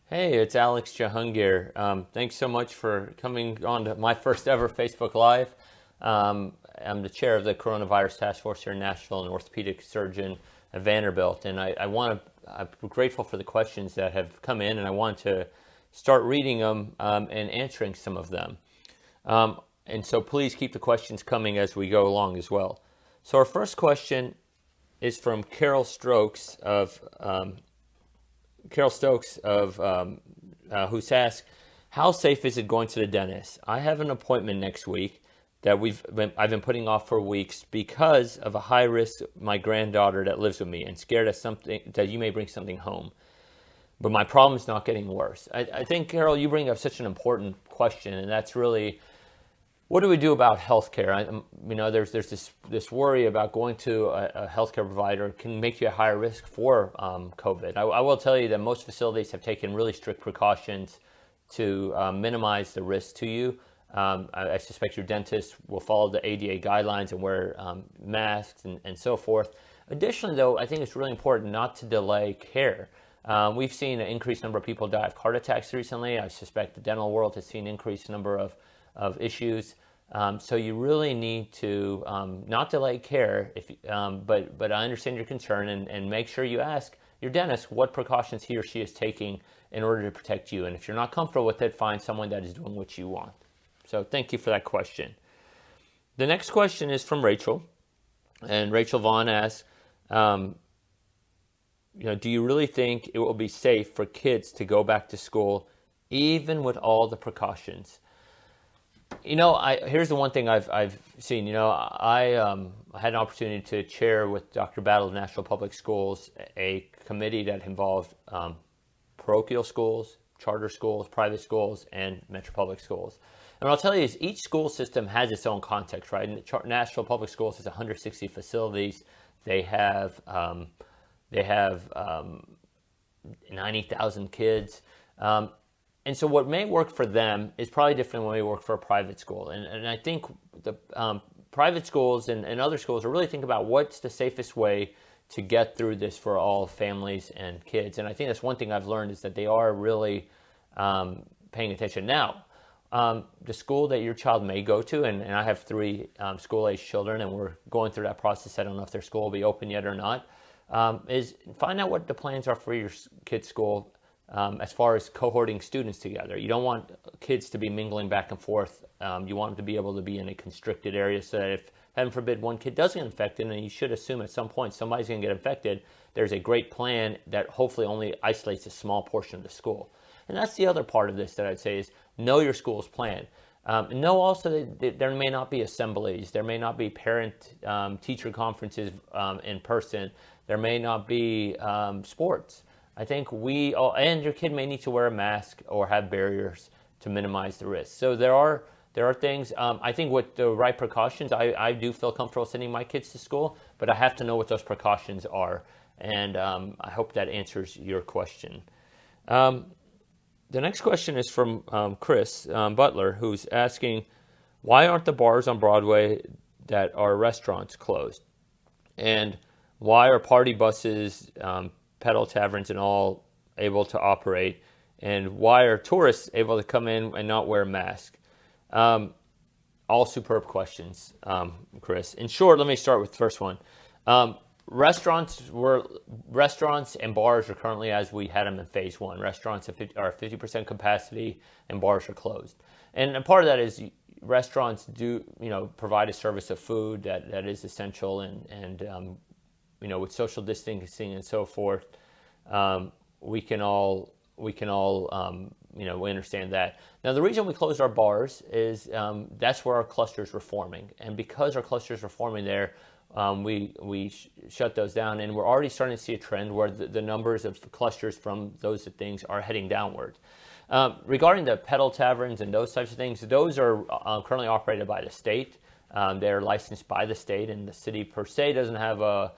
Hey, it's Alex Jahangir. Thanks so much for coming on to my first ever Facebook Live. I'm the chair of the Coronavirus Task Force here in Nashville, an orthopedic surgeon at Vanderbilt, and I'm grateful for the questions that have come in, and I want to start reading them and answering some of them. And so please keep the questions coming as we go along as well. So our first question is from Carol Stokes who's asked, how safe is it going to the dentist? I have an appointment next week that I've been putting off for weeks because of a high risk my granddaughter that lives with me and scared that you may bring something home. But my problem is not getting worse. I think, Carol, you bring up such an important question, and that's really, what do we do about healthcare? There's this worry about going to a healthcare provider can make you a higher risk for COVID. I will tell you that most facilities have taken really strict precautions to minimize the risk to you. I suspect your dentist will follow the ADA guidelines and wear masks and so forth. Additionally, though, I think it's really important not to delay care. We've seen an increased number of people die of heart attacks recently. I suspect the dental world has seen an increased number of issues. So you really need to not delay care, but I understand your concern and make sure you ask your dentist what precautions he or she is taking in order to protect you. And if you're not comfortable with it, find someone that is doing what you want. So thank you for that question. The next question is from Rachel. And Rachel Vaughn asks, do you really think it will be safe for kids to go back to school even with all the precautions? Here's the one thing I've seen. I had an opportunity to chair with Dr. Battle of National Public Schools a committee that involved parochial schools, charter schools, private schools, and metro public schools. And what I'll tell you is each school system has its own context, right? And National Public Schools has 160 facilities. They have 90,000 kids. And so what may work for them is probably different than what may work for a private school. And I think the private schools and other schools are really thinking about what's the safest way to get through this for all families and kids. And I think that's one thing I've learned is that they are really paying attention. Now, the school that your child may go to, and I have 3 school-age children, and we're going through that process. I don't know if their school will be open yet or not, is find out what the plans are for your kid's school. As far as cohorting students together. You don't want kids to be mingling back and forth. You want them to be able to be in a constricted area so that if, heaven forbid, one kid does get infected, and you should assume at some point somebody's going to get infected, there's a great plan that hopefully only isolates a small portion of the school. And that's the other part of this that I'd say is know your school's plan. Know also that there may not be assemblies. There may not be parent-teacher conferences in person. There may not be sports. I think and your kid may need to wear a mask or have barriers to minimize the risk. So there are things, I think with the right precautions, I do feel comfortable sending my kids to school, but I have to know what those precautions are. And I hope that answers your question. The next question is from Chris Butler, who's asking, why aren't the bars on Broadway that are restaurants closed? And why are party buses, pedal taverns and all able to operate, and why are tourists able to come in and not wear a mask? All superb questions, Chris. In short, let me start with the first one. Restaurants and bars are currently as we had them in phase 1. Restaurants are 50% capacity and bars are closed. And part of that is restaurants do provide a service of food that is essential and with social distancing and so forth, we can all we understand that. Now, the reason we closed our bars is that's where our clusters were forming, and because our clusters were forming there, we shut those down, and we're already starting to see a trend where the numbers of clusters from those things are heading downward. Regarding the pedal taverns and those types of things, those are currently operated by the state. They're licensed by the state, and the city per se doesn't have a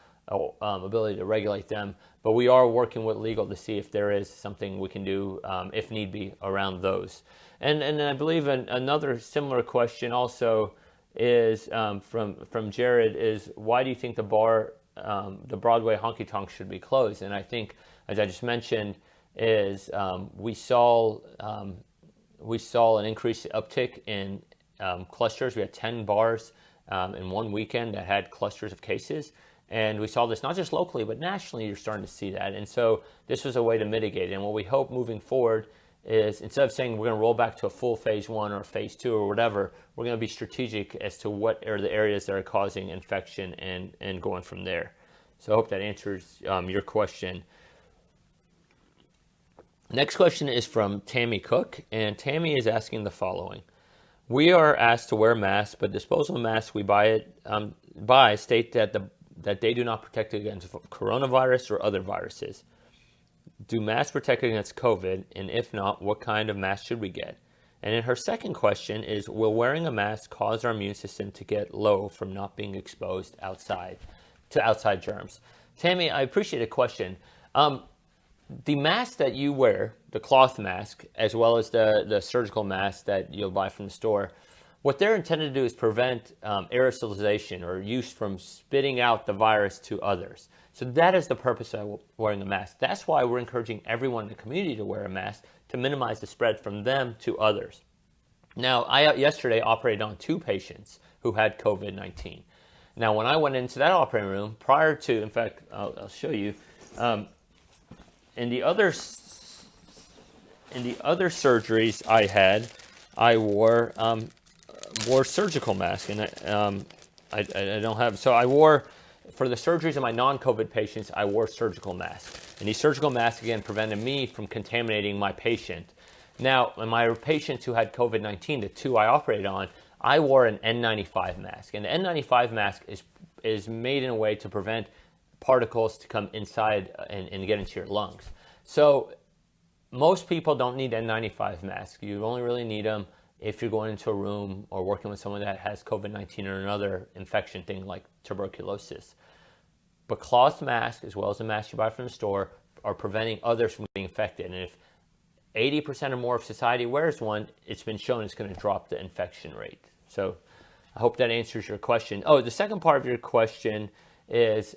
ability to regulate them, but we are working with legal to see if there is something we can do, if need be, around those. And I believe another similar question also is from Jared is, why do you think the Broadway honky tonk should be closed? And I think, as I just mentioned, is we saw an increased uptick in clusters. We had 10 bars in one weekend that had clusters of cases. And we saw this not just locally, but nationally, you're starting to see that. And so this was a way to mitigate it. And what we hope moving forward is, instead of saying we're going to roll back to a full phase 1 or phase 2 or whatever, we're going to be strategic as to what are the areas that are causing infection and going from there. So I hope that answers your question. Next question is from Tammy Cook, and Tammy is asking the following. We are asked to wear masks, but disposable masks we buy state that they do not protect against coronavirus or other viruses. Do masks protect against COVID? And if not, what kind of mask should we get? And then her second question is, will wearing a mask cause our immune system to get low from not being exposed to outside germs? Tammy, I appreciate the question. The mask that you wear, the cloth mask, as well as the surgical mask that you'll buy from the store, what they're intended to do is prevent aerosolization or use from spitting out the virus to others. So that is the purpose of wearing a mask. That's why we're encouraging everyone in the community to wear a mask, to minimize the spread from them to others. Now, I yesterday operated on 2 patients who had COVID-19. Now, when I went into that operating room, prior to, in fact, I'll show you, in the other surgeries I had, I wore surgical mask, and I don't have. So I wore, for the surgeries of my non-COVID patients, I wore surgical masks, and these surgical masks again prevented me from contaminating my patient. Now, in my patients who had COVID-19, the 2 I operated on, I wore an N95 mask, and the N95 mask is made in a way to prevent particles to come inside and get into your lungs. So most people don't need N95 masks. You only really need them if you're going into a room or working with someone that has COVID-19 or another infection thing like tuberculosis. But cloth masks, as well as the mask you buy from the store, are preventing others from getting infected. And if 80% or more of society wears one, it's been shown it's going to drop the infection rate. So I hope that answers your question. Oh, the second part of your question is,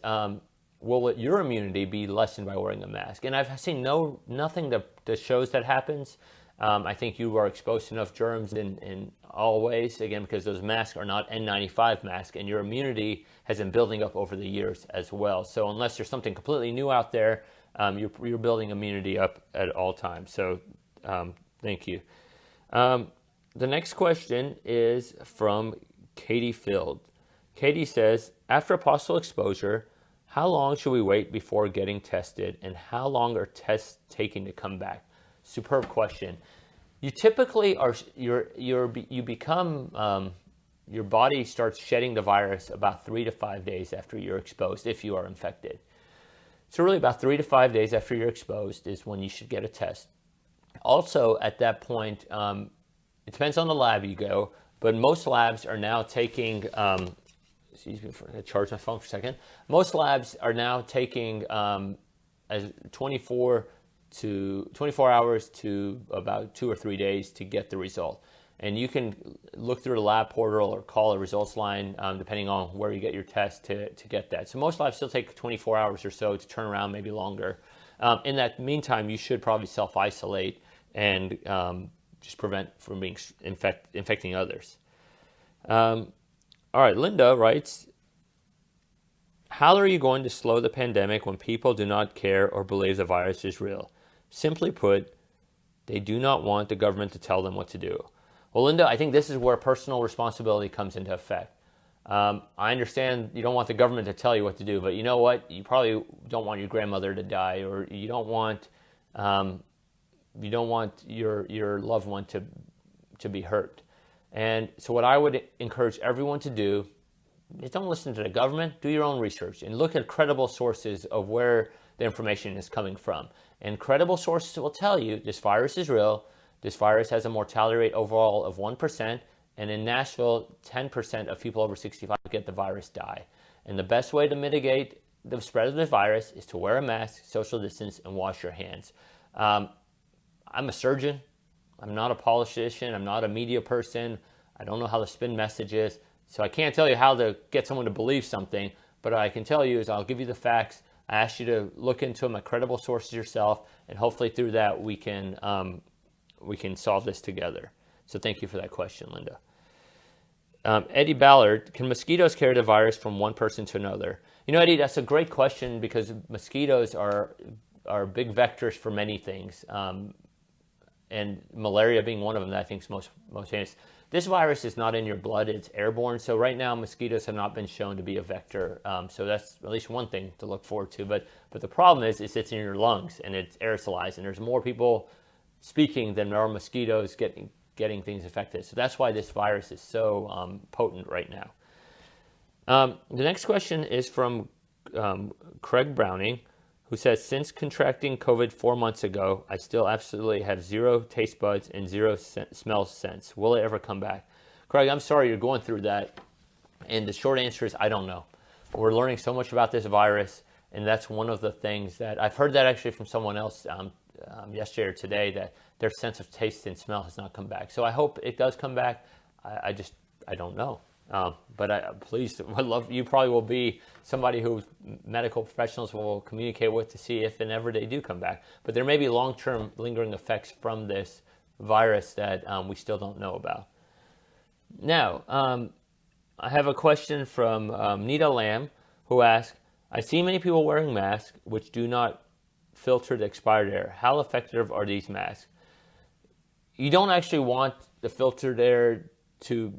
will your immunity be lessened by wearing a mask? And I've seen nothing that shows that happens. I think you are exposed to enough germs in all ways, again, because those masks are not N95 masks, and your immunity has been building up over the years as well. So unless there's something completely new out there, you're building immunity up at all times. So thank you. The next question is from Katie Field. Katie says, after a possible exposure, how long should we wait before getting tested, and how long are tests taking to come back? Superb question. You typically are you become your body starts shedding the virus about 3 to 5 days after you're exposed, if you are infected. So really, about 3 to 5 days after you're exposed is when you should get a test. Also, at that point, it depends on the lab you go, but most labs are now taking. Excuse me, I'm going to charge my phone for a second. Most labs are now taking as 24 hours to about 2 or 3 days to get the result. And you can look through the lab portal or call a results line, depending on where you get your test to get that. So most labs still take 24 hours or so to turn around, maybe longer. In that meantime, you should probably self-isolate and just prevent from being infecting others. All right, Linda writes, how are you going to slow the pandemic when people do not care or believe the virus is real? Simply put, they do not want the government to tell them what to do. Well, Linda, I think this is where personal responsibility comes into effect. I understand you don't want the government to tell you what to do, but you know what? You probably don't want your grandmother to die, or you don't want your loved one to be hurt. And so what I would encourage everyone to do is don't listen to the government, do your own research and look at credible sources of where the information is coming from. And credible sources will tell you this virus is real, this virus has a mortality rate overall of 1%, and in Nashville, 10% of people over 65 get the virus die. And the best way to mitigate the spread of the virus is to wear a mask, social distance, and wash your hands. I'm a surgeon. I'm not a politician. I'm not a media person. I don't know how to spin messages. So I can't tell you how to get someone to believe something, but what I can tell you is I'll give you the facts. I ask you to look into them at credible sources yourself, and hopefully through that we can solve this together. So thank you for that question, Linda. Eddie Ballard, can mosquitoes carry the virus from one person to another? You know, Eddie, that's a great question because mosquitoes are big vectors for many things, and malaria being one of them that I think is most famous. This virus is not in your blood, it's airborne. So right now, mosquitoes have not been shown to be a vector. So that's at least one thing to look forward to. But the problem is it's in your lungs and it's aerosolized, and there's more people speaking than there are mosquitoes getting things affected. So that's why this virus is so potent right now. The next question is from Craig Browning, who says, since contracting COVID 4 months ago, I still absolutely have zero taste buds and zero smell sense. Will it ever come back? Craig, I'm sorry you're going through that. And the short answer is I don't know. We're learning so much about this virus, and that's one of the things that I've heard that actually from someone else yesterday or today, that their sense of taste and smell has not come back. So I hope it does come back. I don't know. But please, I love, you probably will be somebody who medical professionals will communicate with to see if and ever they do come back. But there may be long-term lingering effects from this virus that we still don't know about. Now, I have a question from Nita Lamb, who asks, I see many people wearing masks which do not filter the expired air. How effective are these masks? You don't actually want the filtered air to...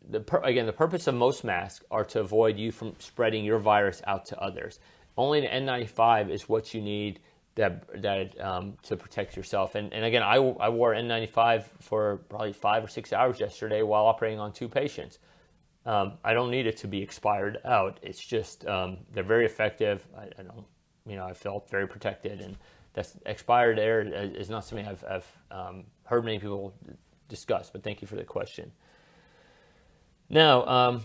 the purpose of most masks are to avoid you from spreading your virus out to others. Only the N95 is what you need to protect yourself. And again, I wore N95 for probably 5 or 6 hours yesterday while operating on 2 patients. I don't need it to be expired out. It's just they're very effective. I felt very protected, and that's expired air is not something I've heard many people discuss. But thank you for the question. Now,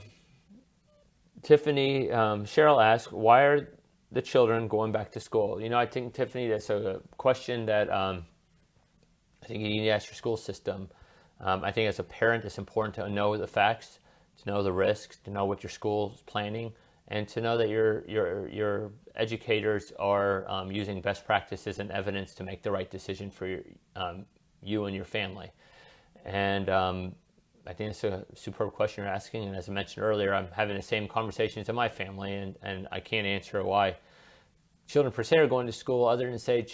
Tiffany, Cheryl asked, why are the children going back to school? You know, I think, Tiffany, that's a question that I think you need to ask your school system. I think as a parent, it's important to know the facts, to know the risks, to know what your school is planning, and to know that your educators are using best practices and evidence to make the right decision for you and your family. And I think it's a superb question you're asking, and as I mentioned earlier, I'm having the same conversations in my family, and I can't answer why children per se are going to school, other than say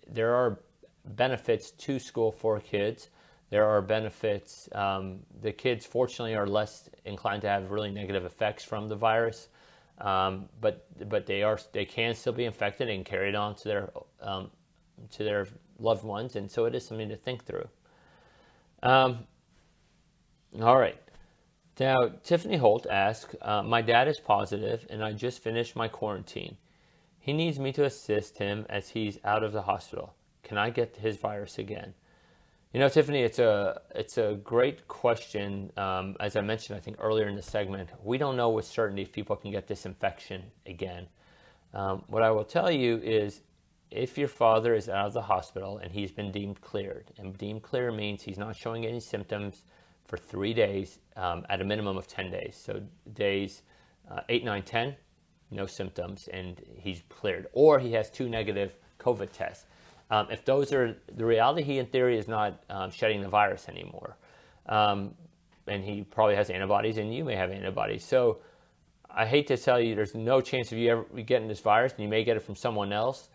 there are benefits to school for kids. There are benefits. The kids, fortunately, are less inclined to have really negative effects from the virus, but they can still be infected and carry it on to their loved ones, and so it is something to think through. All right. Now, Tiffany Holt asks, my dad is positive and I just finished my quarantine. He needs me to assist him as he's out of the hospital. Can I get his virus again? You know, Tiffany, it's a great question. As I mentioned, I think earlier in the segment, we don't know with certainty if people can get this infection again. What I will tell you is, if your father is out of the hospital and he's been deemed cleared, and deemed clear means he's not showing any symptoms for 3 days, at a minimum of 10 days. So days 8, 9, 10, no symptoms, and he's cleared. Or he has 2 negative COVID tests. If those are the reality, he in theory is not shedding the virus anymore. And he probably has antibodies, and you may have antibodies. So I hate to tell you, there's no chance of you ever getting this virus, and you may get it from someone else.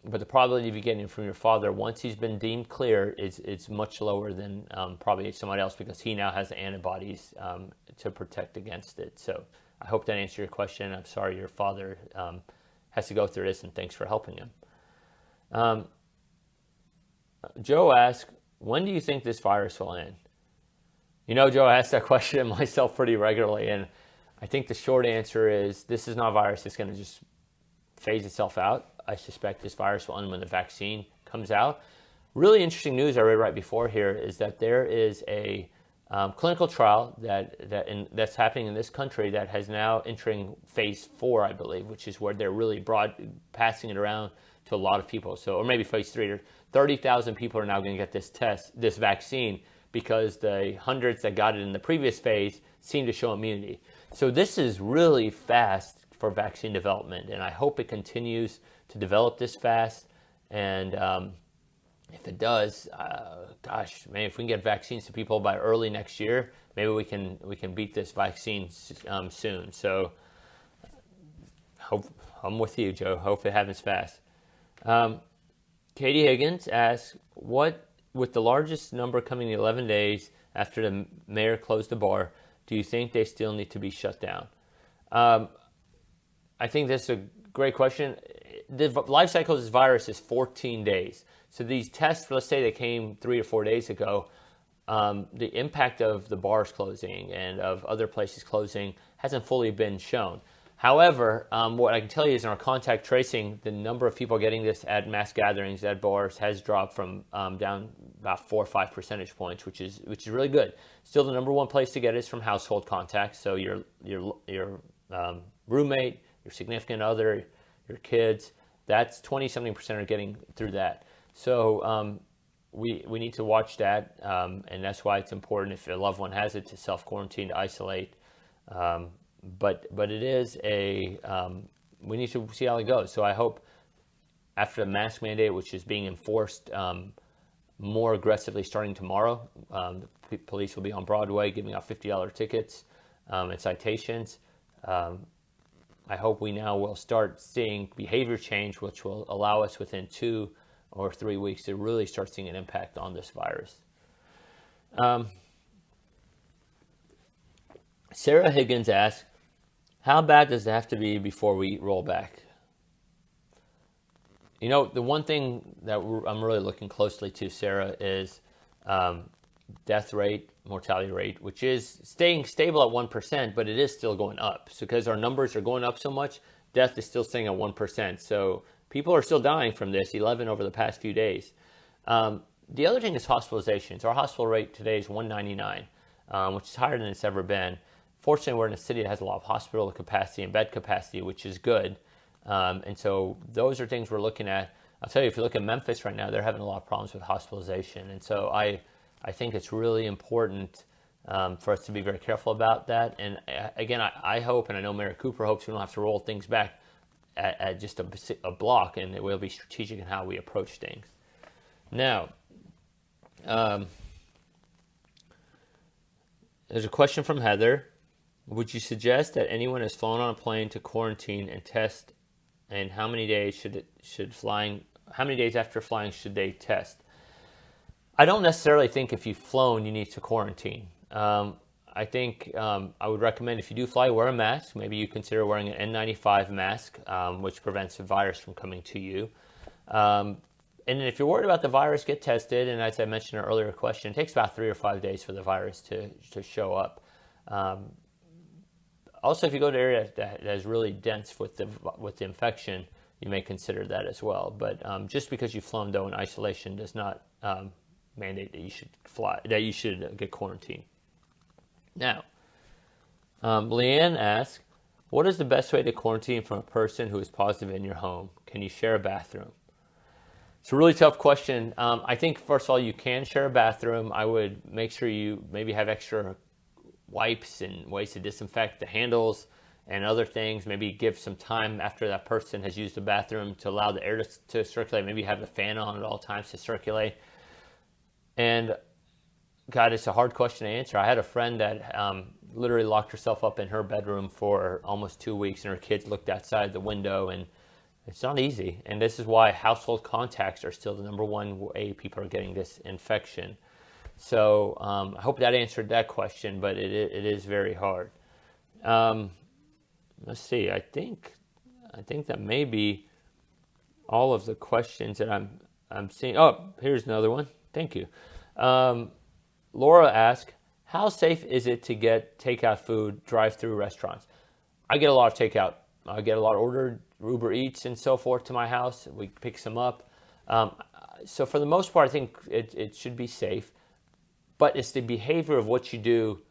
But the probability of you getting it from your father once he's been deemed clear is much lower than probably somebody else, because he now has the antibodies to protect against it. So I hope that answered your question. I'm sorry your father has to go through this, and thanks for helping him. Joe asked, when do you think this virus will end? You know, Joe, I ask that question myself pretty regularly, and I think the short answer is this is not a virus that's going to just phase itself out. I suspect this virus will end when the vaccine comes out. Really interesting news I read right before here is that there is a clinical trial that's happening in this country that has now entering phase 4, I believe, which is where they're really passing it around to a lot of people. So, or maybe phase 3. 30,000 people are now going to get this vaccine, because the hundreds that got it in the previous phase seem to show immunity. So this is really fast for vaccine development, and I hope it continues to develop this fast. And if it does, gosh, man, if we can get vaccines to people by early next year, maybe we can beat this vaccine soon. So hope I'm with you, Joe. Hope it happens fast. Katie Higgins asks, what, with the largest number coming in 11 days after the mayor closed the bar, do you think they still need to be shut down? I think that's a great question. The life cycle of this virus is 14 days. So these tests, let's say they came 3 or 4 days ago, the impact of the bars closing and of other places closing hasn't fully been shown. However, what I can tell you is in our contact tracing, the number of people getting this at mass gatherings, at bars, has dropped from down about 4 or 5 percentage points, which is really good. Still, the number one place to get it is from household contacts. So your roommate, your significant other, your kids. That's 20-something% are getting through that. So we need to watch that, and that's why it's important if a loved one has it to self-quarantine, to isolate. But it is we need to see how it goes. So I hope after the mask mandate, which is being enforced more aggressively starting tomorrow, the police will be on Broadway giving out $50 tickets and citations. I hope we now will start seeing behavior change, which will allow us within 2 or 3 weeks to really start seeing an impact on this virus. Sarah Higgins asks, how bad does it have to be before we roll back? You know, the one thing that I'm really looking closely to, Sarah, is death rate, mortality rate, which is staying stable at 1%, but it is still going up. So because our numbers are going up so much, death is still staying at 1%. So people are still dying from this, 11 over the past few days. The other thing is hospitalizations. Our hospital rate today is 199, which is higher than it's ever been. Fortunately, we're in a city that has a lot of hospital capacity and bed capacity, which is good. And so those are things we're looking at. I'll tell you, if you look at Memphis right now, they're having a lot of problems with hospitalization. And so I think it's really important for us to be very careful about that. And again, I hope, and I know Mayor Cooper hopes, we don't have to roll things back at just a block, and that we'll be strategic in how we approach things. Now, there's a question from Heather. Would you suggest that anyone has flown on a plane to quarantine and test, and how many days how many days after flying should they test? I don't necessarily think if you've flown you need to quarantine. I think I would recommend if you do fly, wear a mask. Maybe you consider wearing an N95 mask, which prevents the virus from coming to you. And then if you're worried about the virus, get tested. And as I mentioned in an earlier question, it takes about 3 or 5 days for the virus to show up. Also, if you go to an area that is really dense with the infection, you may consider that as well. But just because you've flown, though, in isolation does not mandate that you should get quarantined. Now, Leanne asks, what is the best way to quarantine from a person who is positive in your home? Can you share a bathroom? It's a really tough question. I think, first of all, you can share a bathroom. I would make sure you maybe have extra wipes and ways to disinfect the handles and other things. Maybe give some time after that person has used the bathroom to allow the air to circulate. Maybe have the fan on at all times to circulate. And God, it's a hard question to answer. I had a friend that literally locked herself up in her bedroom for almost 2 weeks, and her kids looked outside the window, and it's not easy. And this is why household contacts are still the number one way people are getting this infection. So I hope that answered that question, but it is very hard. Let's see. I think that may be all of the questions that I'm seeing. Oh, here's another one. Thank you. Laura asked, how safe is it to get takeout food drive-through restaurants? I get a lot of takeout. I get a lot of ordered Uber Eats and so forth to my house. We pick some up. So for the most part, I think it should be safe. But it's the behavior of what you do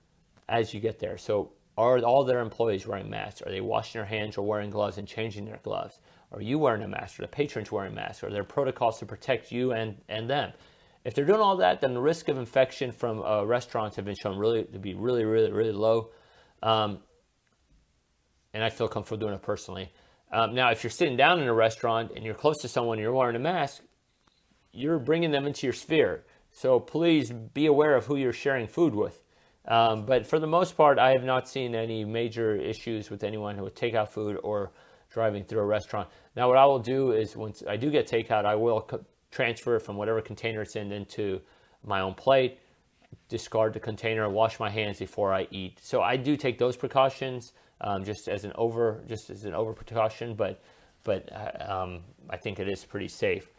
as you get there. So are all their employees wearing masks? Are they washing their hands or wearing gloves and changing their gloves? Are you wearing a mask? Are the patrons wearing masks? Are there protocols to protect you and them? If they're doing all that, then the risk of infection from restaurants have been shown to be really, really, really low. and I feel comfortable doing it personally. Now, if you're sitting down in a restaurant and you're close to someone and you're wearing a mask, you're bringing them into your sphere. So please be aware of who you're sharing food with. But for the most part, I have not seen any major issues with anyone who would take out food or driving through a restaurant. Now, what I will do is once I do get takeout, I will transfer it from whatever container it's in into my own plate, discard the container, wash my hands before I eat. So I do take those precautions just as an over precaution, but I think it is pretty safe.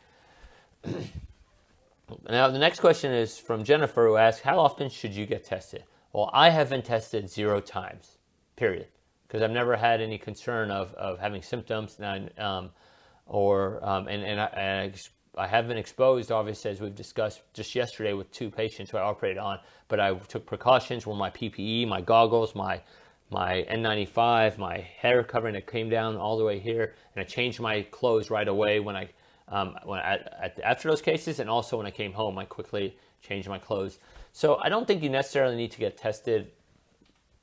Now, the next question is from Jennifer, who asks, how often should you get tested? Well, I have been tested 0 times, period, because I've never had any concern of having symptoms. I have been exposed, obviously, as we've discussed just yesterday with 2 patients who I operated on, but I took precautions, wore my PPE, my goggles, my N95, my hair covering that came down all the way here, and I changed my clothes right away after those cases, and also when I came home, I quickly changed my clothes. So I don't think you necessarily need to get tested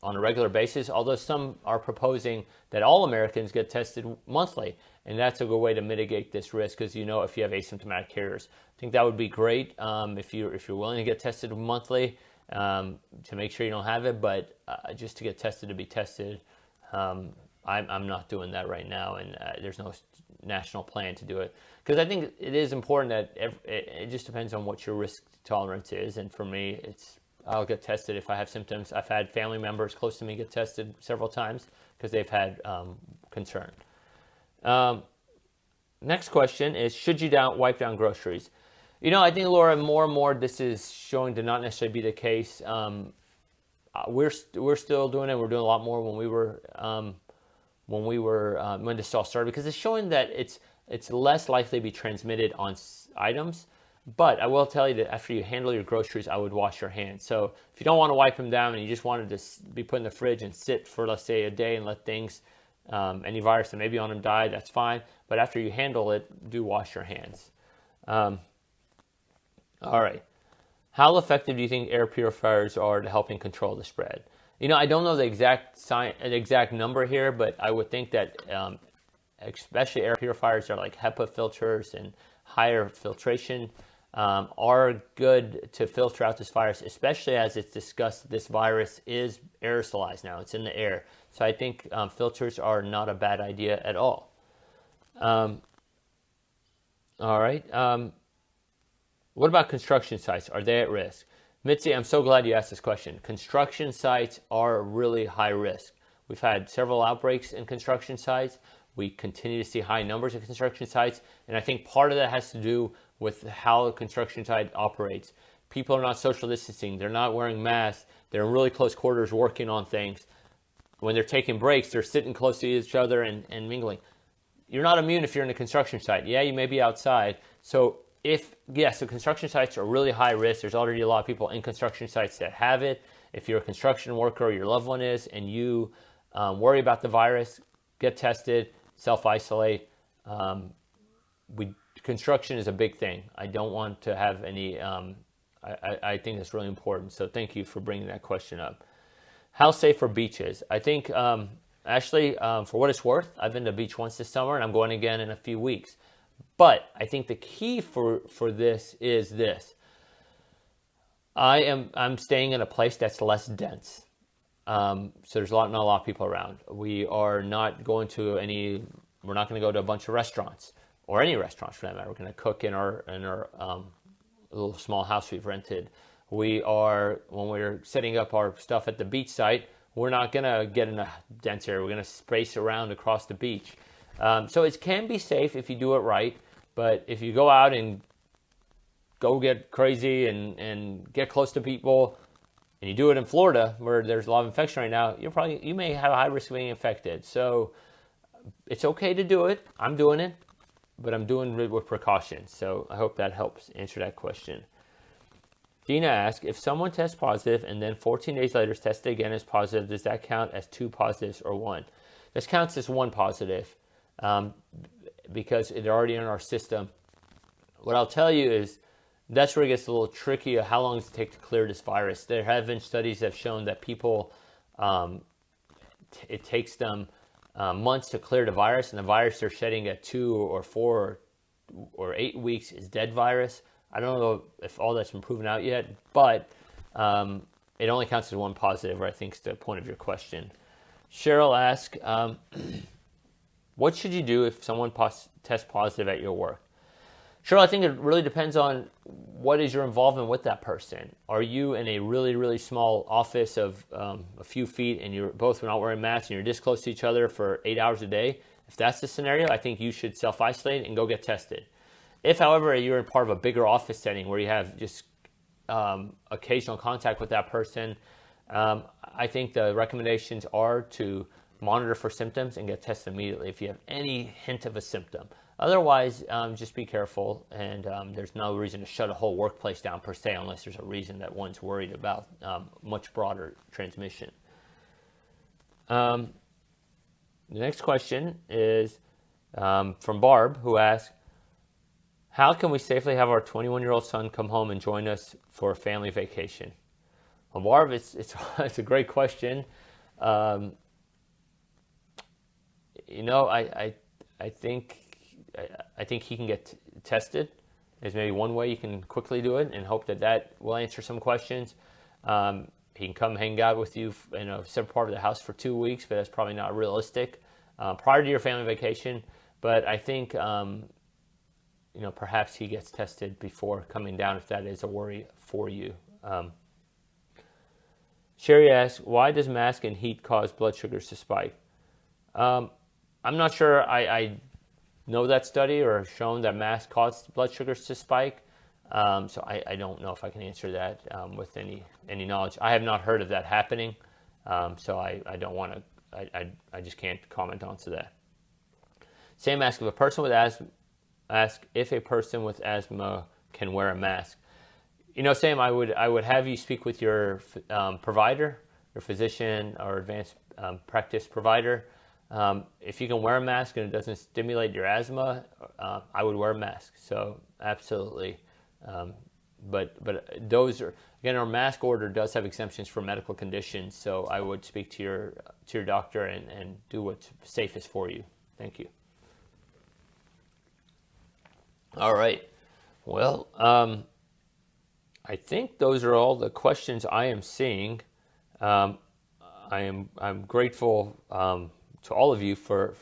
on a regular basis, although some are proposing that all Americans get tested monthly, and that's a good way to mitigate this risk, because if you have asymptomatic carriers. I think that would be great if you're willing to get tested monthly to make sure you don't have it, but just to get tested to be tested, I'm not doing that right now, and there's no national plan to do it, because I think it is important that it just depends on what your risk tolerance is, and for me, I'll get tested if I have symptoms. I've had family members close to me get tested several times because they've had concern. Next question is, should you wipe down groceries? I think, Laura, more and more this is showing to not necessarily be the case. We're still doing it. We're doing a lot more when this all started, because it's showing that it's less likely to be transmitted on items. But I will tell you that after you handle your groceries, I would wash your hands. So if you don't want to wipe them down and you just wanted to be put in the fridge and sit for, let's say, a day and let things, any virus that may be on them die, that's fine. But after you handle it, do wash your hands. All right. How effective do you think air purifiers are to helping control the spread? I don't know the exact number here, but I would think that especially air purifiers are like HEPA filters and higher filtration are good to filter out this virus, especially as it's discussed this virus is aerosolized now. It's in the air. So I think filters are not a bad idea at all. All right. What about construction sites? Are they at risk? Mitzi, I'm so glad you asked this question. Construction sites are really high risk. We've had several outbreaks in construction sites. We continue to see high numbers of construction sites, and I think part of that has to do with how a construction site operates. People are not social distancing. They're not wearing masks. They're in really close quarters working on things. When they're taking breaks, they're sitting close to each other and mingling. You're not immune if you're in a construction site. Yeah, you may be outside. So so construction sites are really high risk. There's already a lot of people in construction sites that have it. If you're a construction worker or your loved one is, and you worry about the virus, get tested, self-isolate. Construction is a big thing. I don't want to have any, I think that's really important. So thank you for bringing that question up. How safe are beaches? I think, actually, for what it's worth, I've been to the beach once this summer, and I'm going again in a few weeks. But I think the key for this is this. I'm staying in a place that's less dense. So there's not a lot of people around. We're not going to go to a bunch of restaurants, or any restaurants for that matter. We're going to cook in our little small house we've rented. When we're setting up our stuff at the beach site, we're not going to get in a dense area. We're going to space around across the beach. So it can be safe if you do it right, but if you go out and go get crazy and get close to people, and you do it in Florida where there's a lot of infection right now, you may have a high risk of being infected. So it's okay to do it. I'm doing it, but I'm doing it with precaution. So I hope that helps answer that question. Dina asks, if someone tests positive and then 14 days later is tested again as positive, does that count as 2 positives or 1? This counts as 1 positive because it's already in our system. What I'll tell you is that's where it gets a little tricky of how long does it take to clear this virus. There have been studies that have shown that people, it takes them months to clear the virus, and the virus they're shedding at 2 or 4 or 8 weeks is dead virus. I don't know if all that's been proven out yet, but it only counts as one positive, or I think is the point of your question. Cheryl asks, what should you do if someone tests positive at your work? Cheryl, I think it really depends on what is your involvement with that person. Are you in a really, really small office of a few feet and you're both not wearing masks and you're this close to each other for 8 hours a day? If that's the scenario, I think you should self-isolate and go get tested. If, however, you're in part of a bigger office setting where you have just occasional contact with that person, I think the recommendations are to monitor for symptoms and get tested immediately if you have any hint of a symptom. Otherwise, just be careful, and there's no reason to shut a whole workplace down per se unless there's a reason that one's worried about much broader transmission. The next question is from Barb, who asks, how can we safely have our 21-year-old son come home and join us for a family vacation? Well, Barb, it's a great question. I think he can get tested. There's maybe one way you can quickly do it and hope that will answer some questions. He can come hang out with you in a separate part of the house for 2 weeks, but that's probably not realistic prior to your family vacation. But I think perhaps he gets tested before coming down if that is a worry for you. Sherry asks, why does mask and heat cause blood sugars to spike? I'm not sure I know that study or have shown that masks cause blood sugars to spike. So I don't know if I can answer that with any knowledge. I have not heard of that happening. So I don't want to, I just can't comment on to that. Sam asks, if a person with asthma can wear a mask. Sam, I would have you speak with your provider, your physician or advanced practice provider. If you can wear a mask and it doesn't stimulate your asthma, I would wear a mask. So absolutely. But those are, again, our mask order does have exemptions for medical conditions. So I would speak to your doctor and do what's safest for you. Thank you. All right. Well, I think those are all the questions I am seeing. I'm grateful to all of you for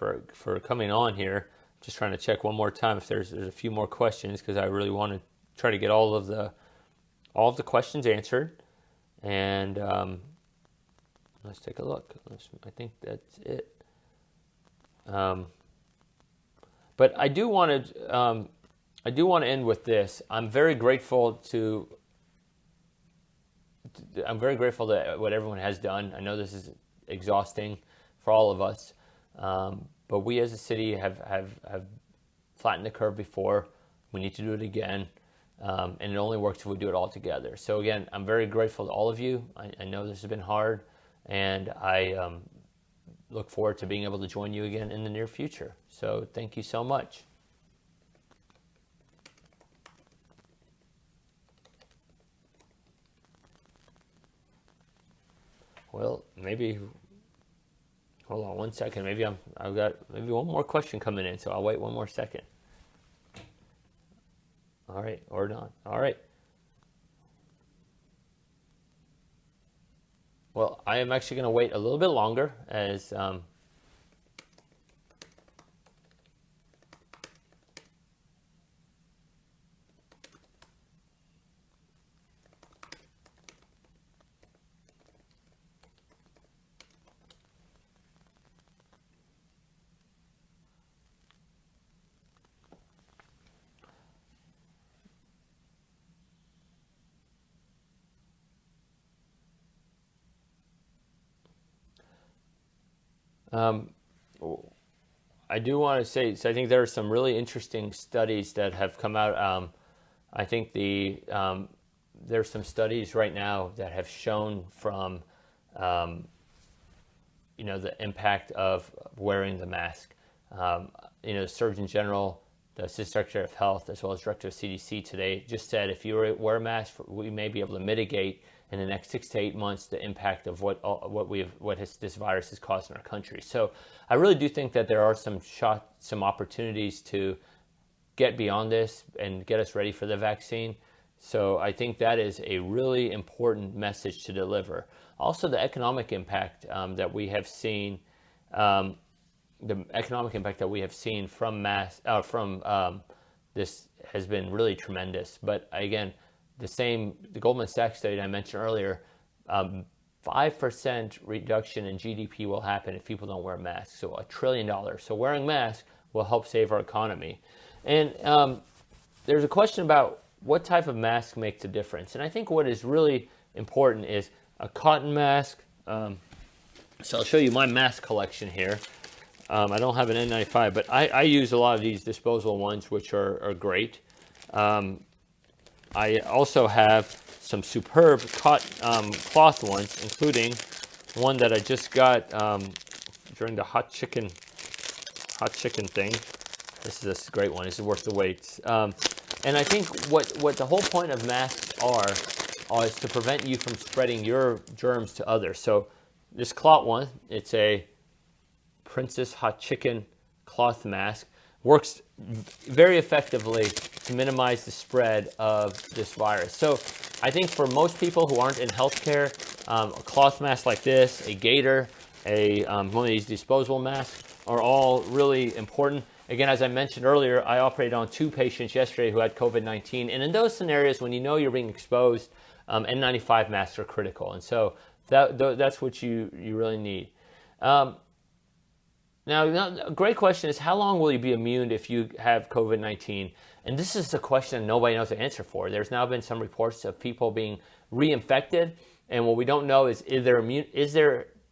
coming on here. Just trying to check one more time if there's a few more questions, because I really want to try to get all of the questions answered. And let's take a look. I think that's it. But I do want to end with this. I'm very grateful that what everyone has done. I know this is exhausting for all of us, but we as a city have flattened the curve before. We need to do it again, and it only works if we do it all together. So again, I'm very grateful to all of you. I know this has been hard, and I look forward to being able to join you again in the near future. So thank you so much. Well, maybe, hold on one second. Maybe I've got one more question coming in, so I'll wait one more second. All right, or not. All right. Well, I am actually going to wait a little bit longer as I do want to say, so I think there are some really interesting studies that have come out. I think there's some studies right now that have shown from, the impact of wearing the mask. The Surgeon General, the Assistant Secretary of Health, as well as Director of CDC today just said if you wear a mask, we may be able to mitigate in the next 6 to 8 months the impact of what this virus has caused in our country. So I really do think that there are some opportunities to get beyond this and get us ready for the vaccine. So I think that is a really important message to deliver. Also, the economic impact that we have seen, from this has been really tremendous. But again, the Goldman Sachs study I mentioned earlier, 5% reduction in GDP will happen if people don't wear masks. So $1 trillion. So wearing masks will help save our economy. And there's a question about what type of mask makes a difference. And I think what is really important is a cotton mask. So I'll show you my mask collection here. I don't have an N95, but I use a lot of these disposable ones, which are great. I also have some superb cloth ones, including one that I just got during the hot chicken thing. This is a great one. This is worth the wait. And I think what the whole point of masks is to prevent you from spreading your germs to others. So this cloth one, it's a Princess Hot Chicken cloth mask, works very effectively to minimize the spread of this virus. So I think for most people who aren't in healthcare, a cloth mask like this, a gaiter, one of these disposable masks are all really important. Again, as I mentioned earlier, I operated on 2 patients yesterday who had COVID-19. And in those scenarios, when you know you're being exposed, N95 masks are critical. And so that's what you really need. Now, a great question is, how long will you be immune if you have COVID-19? And this is a question nobody knows the answer for. There's now been some reports of people being reinfected. And what we don't know is there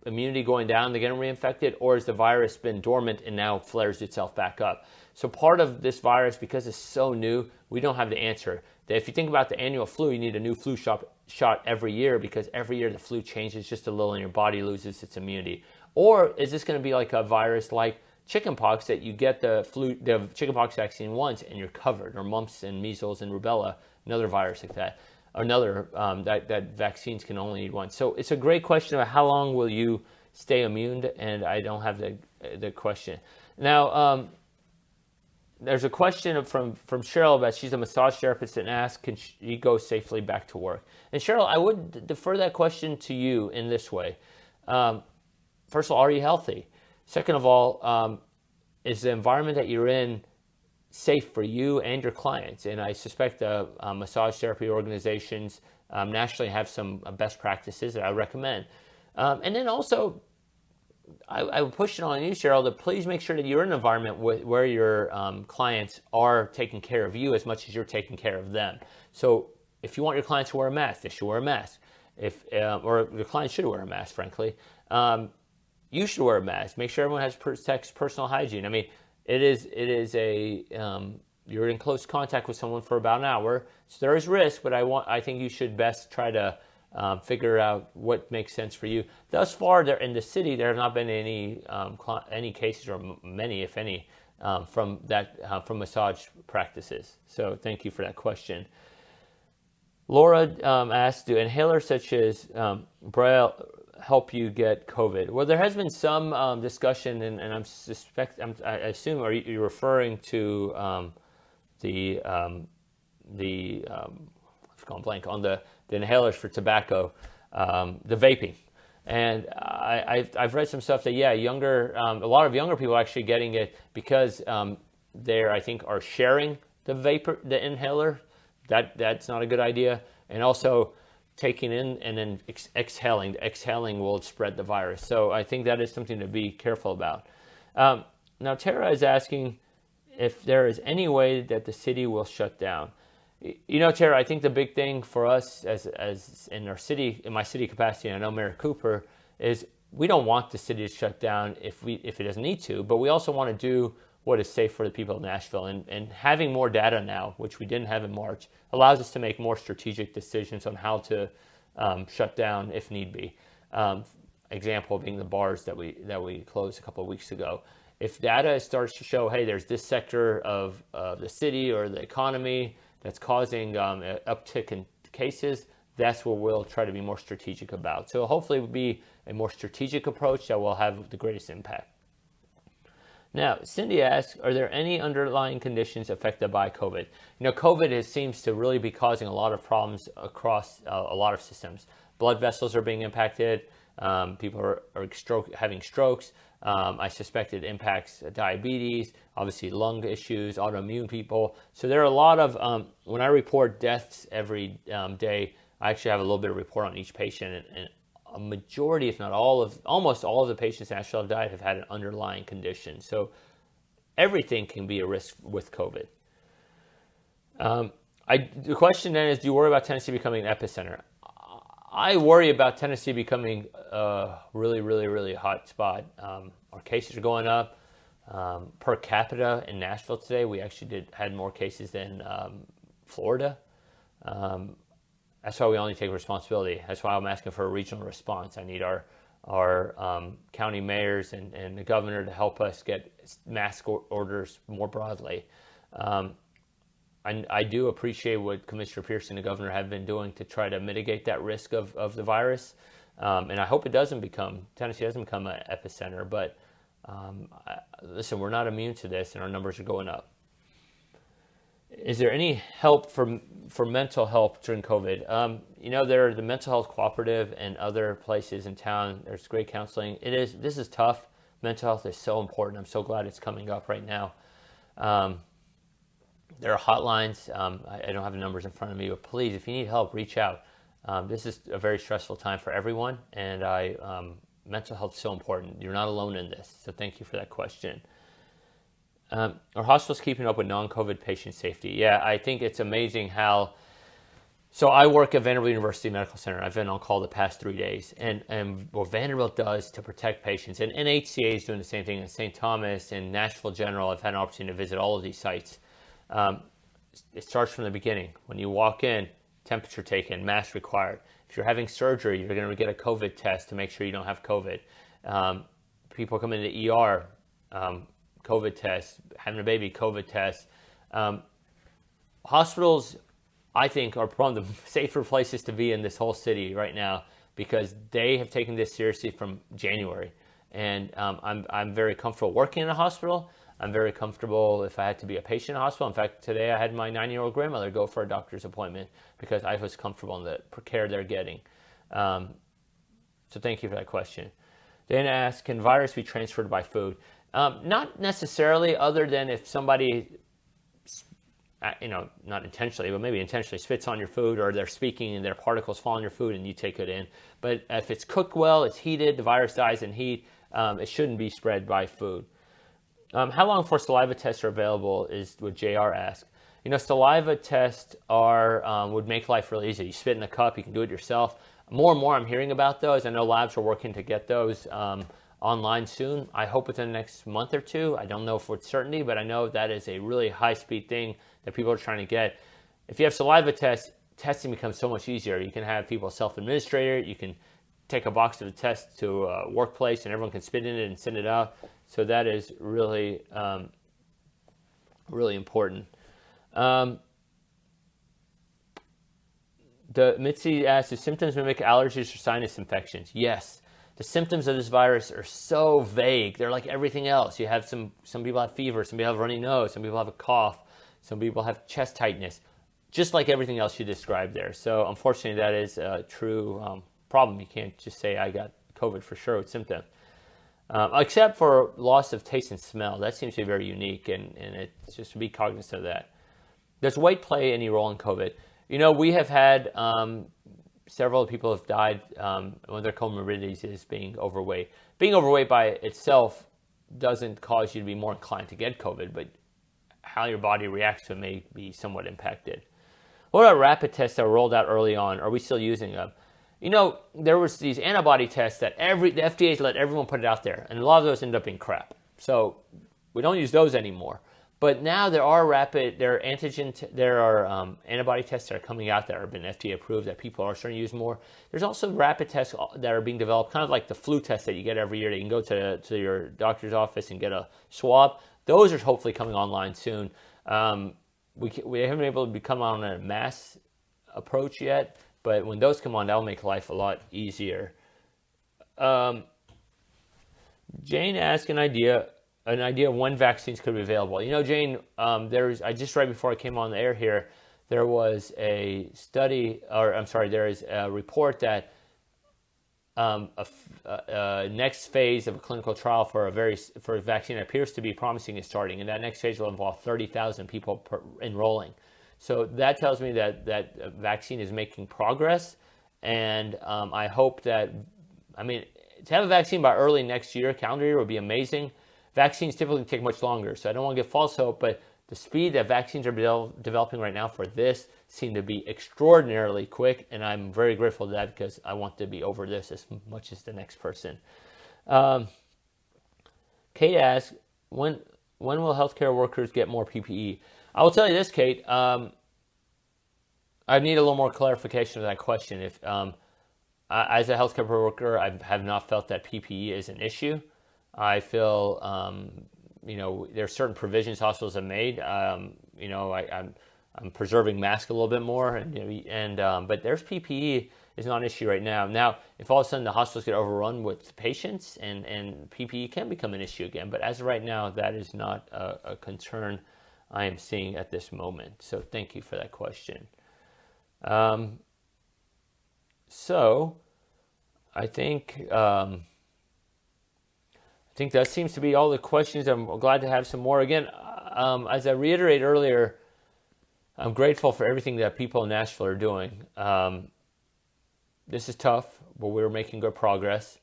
immunity going down to getting reinfected, or has the virus been dormant and now flares itself back up? So part of this virus, because it's so new, we don't have the answer. If you think about the annual flu, you need a new flu shot every year, because every year the flu changes just a little and your body loses its immunity. Or is this going to be like a virus like chickenpox, that you get the chickenpox vaccine once and you're covered, or mumps and measles and rubella, another virus like that, another that vaccines can only need once. So it's a great question about how long will you stay immune, and I don't have the question. Now, there's a question from Cheryl about, she's a massage therapist, and asks, can she go safely back to work? And Cheryl, I would defer that question to you in this way. First of all, are you healthy? Second of all, is the environment that you're in safe for you and your clients? And I suspect massage therapy organizations nationally have some best practices that I recommend. And then also, I would push it on you, Cheryl, to please make sure that you're in an environment where your clients are taking care of you as much as you're taking care of them. So if you want your clients to wear a mask, they should wear a mask. Or your clients should wear a mask, frankly. You should wear a mask. Make sure everyone protects personal hygiene. I mean, you're in close contact with someone for about an hour, so there is risk. But I think you should best try to figure out what makes sense for you. Thus far, in the city, there have not been any cases, or many, if any, from massage practices. So thank you for that question. Laura asked, do inhalers such as Braille help you get COVID? Well, there has been some discussion, and I assume, are you referring to I've gone blank on the inhalers for tobacco, the vaping. And I've read some stuff that, a lot of younger people are actually getting it because they, I think, are sharing the inhaler. That's not a good idea. And also taking in and then exhaling. The exhaling will spread the virus. So I think that is something to be careful about. Now, Tara is asking if there is any way that the city will shut down. You know, Tara, I think the big thing for us as in our city, in my city capacity, and I know Mayor Cooper, is we don't want the city to shut down if it doesn't need to, but we also want to do what is safe for the people of Nashville. And having more data now, which we didn't have in March, allows us to make more strategic decisions on how to shut down if need be. Example being the bars that we closed a couple of weeks ago. If data starts to show, hey, there's this sector of the city or the economy that's causing an uptick in cases, that's what we'll try to be more strategic about. So hopefully it will be a more strategic approach that will have the greatest impact. Now, Cindy asks, are there any underlying conditions affected by COVID? COVID seems to really be causing a lot of problems across a lot of systems. Blood vessels are being impacted. People are having strokes. I suspect it impacts diabetes, obviously lung issues, autoimmune people. So there are a lot of, when I report deaths every day, I actually have a little bit of report on each patient, and a majority, if not almost all of the patients that actually have died have had an underlying condition. So everything can be a risk with COVID. The question then is, do you worry about Tennessee becoming an epicenter? I worry about Tennessee becoming a really, really, really hot spot. Our cases are going up. Per capita in Nashville today, we actually had more cases than Florida. That's why we only take responsibility. That's why I'm asking for a regional response. I need our county mayors and the governor to help us get mask orders more broadly. I do appreciate what Commissioner Pierce and the governor have been doing to try to mitigate that risk of the virus. And I hope Tennessee doesn't become an epicenter. But listen, we're not immune to this, and our numbers are going up. Is there any help for mental health during COVID? There are the Mental Health Cooperative and other places in town. There's great counseling. This is tough. Mental health is so important. I'm so glad it's coming up right now. There are hotlines. I don't have the numbers in front of me, but please, if you need help, reach out. This is a very stressful time for everyone, and mental health is so important. You're not alone in this, so thank you for that question. Are hospitals keeping up with non-COVID patient safety? Yeah, I think it's amazing how... So I work at Vanderbilt University Medical Center. I've been on call the past 3 days. And what Vanderbilt does to protect patients, and HCA is doing the same thing, and St. Thomas and Nashville General, I've had an opportunity to visit all of these sites. It starts from the beginning. When you walk in, temperature taken, mask required. If you're having surgery, you're going to get a COVID test to make sure you don't have COVID. People come into the ER, COVID test, having a baby, COVID test. Hospitals, I think, are one of the safer places to be in this whole city right now because they have taken this seriously from January. And I'm very comfortable working in a hospital. I'm very comfortable if I had to be a patient in a hospital. In fact, today I had my 9-year-old grandmother go for a doctor's appointment because I was comfortable in the care they're getting. So thank you for that question. Dana asks, can virus be transferred by food? Not necessarily, other than if somebody, not intentionally, but maybe intentionally spits on your food, or they're speaking and their particles fall on your food and you take it in. But if it's cooked well, it's heated, the virus dies in heat, it shouldn't be spread by food. How long before saliva tests are available is what JR asked. Saliva tests would make life really easy. You spit in a cup, you can do it yourself. More and more I'm hearing about those. I know labs are working to get those online soon. I hope within the next month or two. I don't know for certainty, but I know that is a really high-speed thing that people are trying to get. If you have saliva tests, testing becomes so much easier. You can have people self-administer it. You can take a box of the test to a workplace and everyone can spit in it and send it out. So that is really, really important. The Mitzi asks, do symptoms mimic allergies or sinus infections? Yes. The symptoms of this virus are so vague. They're like everything else. You have some people have fever, some people have runny nose, some people have a cough, some people have chest tightness, just like everything else you described there. So unfortunately, that is a true problem. You can't just say I got COVID for sure with symptoms. Except for loss of taste and smell. That seems to be very unique, and it's just to be cognizant of that. Does weight play any role in COVID? We have had several people have died. One of their comorbidities is being overweight. Being overweight by itself doesn't cause you to be more inclined to get COVID, but how your body reacts to it may be somewhat impacted. What about rapid tests that were rolled out early on? Are we still using them? There was these antibody tests that the FDA's let everyone put it out there, and a lot of those ended up being crap. So we don't use those anymore. But now there are antibody tests that are coming out that have been FDA approved that people are starting to use more. There's also rapid tests that are being developed, kind of like the flu test that you get every year. That you can go to your doctor's office and get a swab. Those are hopefully coming online soon. We haven't been able to become on a mass approach yet, But when those come on, that'll make life a lot easier. Jane asked an idea of when vaccines could be available. You know, Jane, I just right before I came on the air here, there was a study, or I'm sorry, there is a report that a next phase of a clinical trial for a vaccine that appears to be promising is starting, and that next phase will involve 30,000 people enrolling. So that tells me that vaccine is making progress, and I hope that, I mean, to have a vaccine by early next year, calendar year, would be amazing. Vaccines typically take much longer, so I don't want to give false hope, but the speed that vaccines are developing right now for this seem to be extraordinarily quick, and I'm very grateful to that because I want to be over this as much as the next person. Kate asks, when will healthcare workers get more PPE? I will tell you this, Kate. I need a little more clarification of that question. If as a healthcare worker, I have not felt that PPE is an issue. I feel, there are certain provisions hospitals have made. I'm preserving masks a little bit more, but there's PPE is not an issue right now. Now, if all of a sudden the hospitals get overrun with patients, and PPE can become an issue again, but as of right now, that is not a concern I am seeing at this moment. So thank you for that question. So I think that seems to be all the questions. I'm glad to have some more. Again, as I reiterated earlier, I'm grateful for everything that people in Nashville are doing. This is tough, but we're making good progress.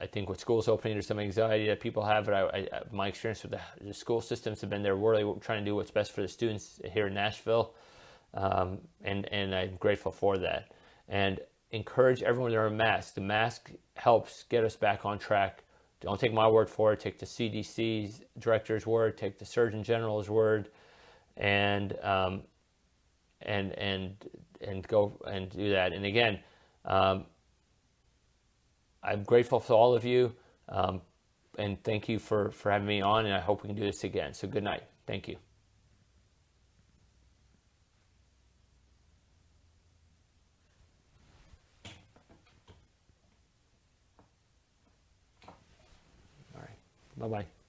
I think with schools opening, there's some anxiety that people have. But my experience with the school systems have been they're really trying to do what's best for the students here in Nashville, and I'm grateful for that. And encourage everyone to wear a mask. The mask helps get us back on track. Don't take my word for it. Take the CDC's director's word. Take the Surgeon General's word, and go and do that. And again, I'm grateful for all of you, and thank you for having me on. And I hope we can do this again. So good night. Thank you. Bye-bye.